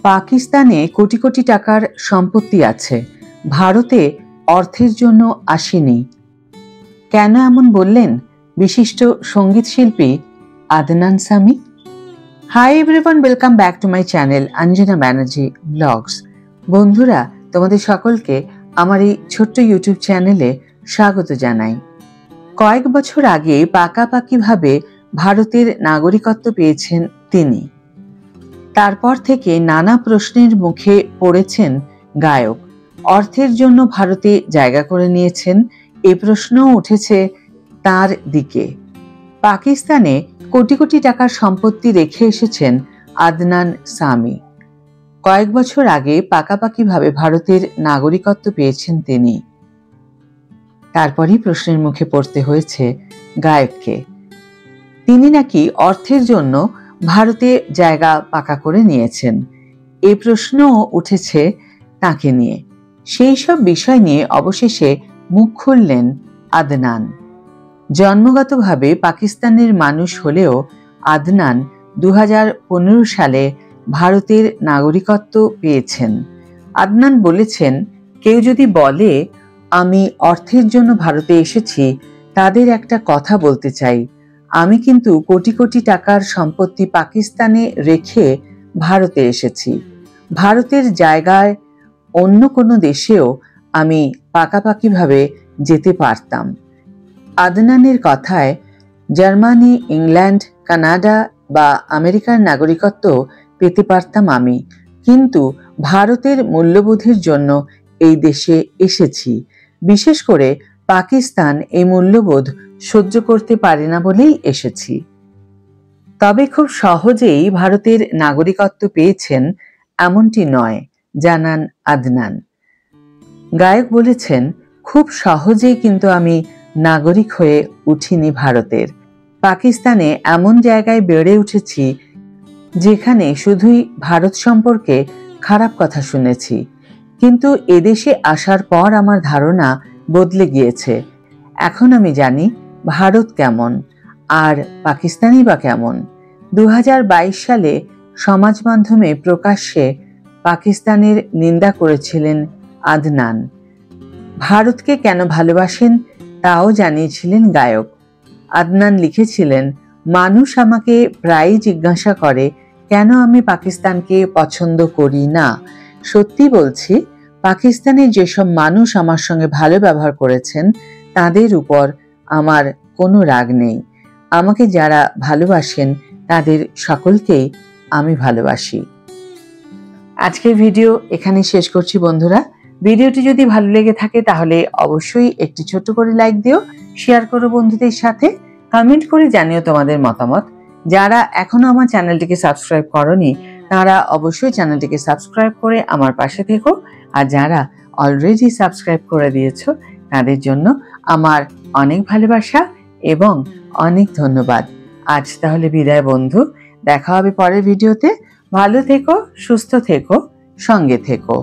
পাকিস্তানে কোটি কোটি টাকার সম্পত্তি আছে, ভারতে অর্থের জন্য আসেনি। কেন এমন বললেন বিশিষ্ট সঙ্গীত শিল্পী Adnan Sami? Hi everyone, welcome back to my channel Anjana Banerjee blogs. বন্ধুরা, তোমাদের সকলকে আমার এই ছোট্ট ইউটিউব চ্যানেলে স্বাগত জানাই। কয়েক বছর আগে পাকাপাকিভাবে ভারতের নাগরিকত্ব পেয়েছেন তিনি। তারপর থেকে নানা প্রশ্নের মুখে পড়েছেন গায়ক। অর্থের জন্য ভারতে জায়গা করে নিয়েছেন, এ প্রশ্নও উঠেছে তার দিকে। পাকিস্তানে কোটি কোটি টাকার সম্পত্তি রেখে এসেছেন আদনান সামি। কয়েক বছর আগে পাকাপাকিভাবে ভারতের নাগরিকত্ব পেয়েছেন তিনি। তারপরই প্রশ্নের মুখে পড়তে হয়েছে গায়ককে। তিনি নাকি অর্থের জন্য ভারতে জায়গা পাকা করে নিয়েছেন, এই প্রশ্নও উঠেছে তাকে নিয়ে। সেই সব বিষয় নিয়ে অবশেষে মুখ খুললেন আদনান। জন্মগতভাবে পাকিস্তানের মানুষ হলেও আদনান 2015 সালে ভারতের নাগরিকত্ব পেয়েছেন। আদনান বলেছেন, কেউ যদি বলে আমি অর্থের জন্য ভারতে এসেছি, তাদের একটা কথা বলতে চাই, আমি কিন্তু কোটি কোটি টাকার সম্পত্তি পাকিস্তানে রেখে ভারতে এসেছি। ভারতের জায়গায় অন্য কোনো দেশেও আমি পাকাপাকিভাবে যেতে পারতাম। আদনানের কথায় জার্মানি, ইংল্যান্ড, কানাডা বা আমেরিকার নাগরিকত্ব পেতে পারতাম আমি, কিন্তু ভারতের মূল্যবোধের জন্য এই দেশে এসেছি। বিশেষ করে পাকিস্তান এই মূল্যবোধ সহ্য করতে পারে না বলেই এসেছি। তবে খুব সহজেই ভারতের নাগরিকত্ব পেয়েছেন এমনটি নয়, জানান আদনান। গায়ক বলেছেন, খুব সহজেই কিন্তু আমি নাগরিক হয়ে উঠিনি ভারতের। পাকিস্তানে এমন জায়গায় বেড়ে উঠেছি যেখানে শুধুই ভারত সম্পর্কে খারাপ কথা শুনেছি, কিন্তু এদেশে আসার পর আমার ধারণা বদলে গিয়েছে। এখন আমি জানি ভারত কেমন আর পাকিস্তানই বা কেমন। 2022 সালে সমাজ মাধ্যমে প্রকাশ্যে পাকিস্তানের নিন্দা করেছিলেন আদনান। ভারতকে কেন ভালোবাসেন তাও জানিয়েছিলেন গায়ক। আদনান লিখেছিলেন, মানুষ আমাকে প্রায়ই জিজ্ঞাসা করে কেন আমি পাকিস্তানকে পছন্দ করি না। সত্যি বলছি, পাকিস্তানের যেসব মানুষ আমার সঙ্গে ভালো ব্যবহার করেছেন তাদের উপর আমার কোনো রাগ নেই। আমাকে যারা ভালোবাসেন তাদের সকলকেই আমি ভালোবাসি। আজকের ভিডিও এখানে শেষ করছি বন্ধুরা। ভিডিওটি যদি ভালো লেগে থাকে তাহলে অবশ্যই একটি ছোট্ট করে লাইক দিও, শেয়ার করো বন্ধুদের সাথে, কমেন্ট করে জানিও তোমাদের মতামত। যারা এখনো আমার চ্যানেলটিকে সাবস্ক্রাইব করনি তারা অবশ্যই চ্যানেলটিকে সাবস্ক্রাইব করে আমার পাশে থেকো, আর যারা অলরেডি সাবস্ক্রাইব করে দিয়েছো তাদের জন্য আমার অনেক ভালোবাসা এবং অনেক ধন্যবাদ। আজ তাহলে বিদায় বন্ধু, দেখা হবে পরের ভিডিওতে। ভালো থেকো, সুস্থ থেকো, সঙ্গে থেকো।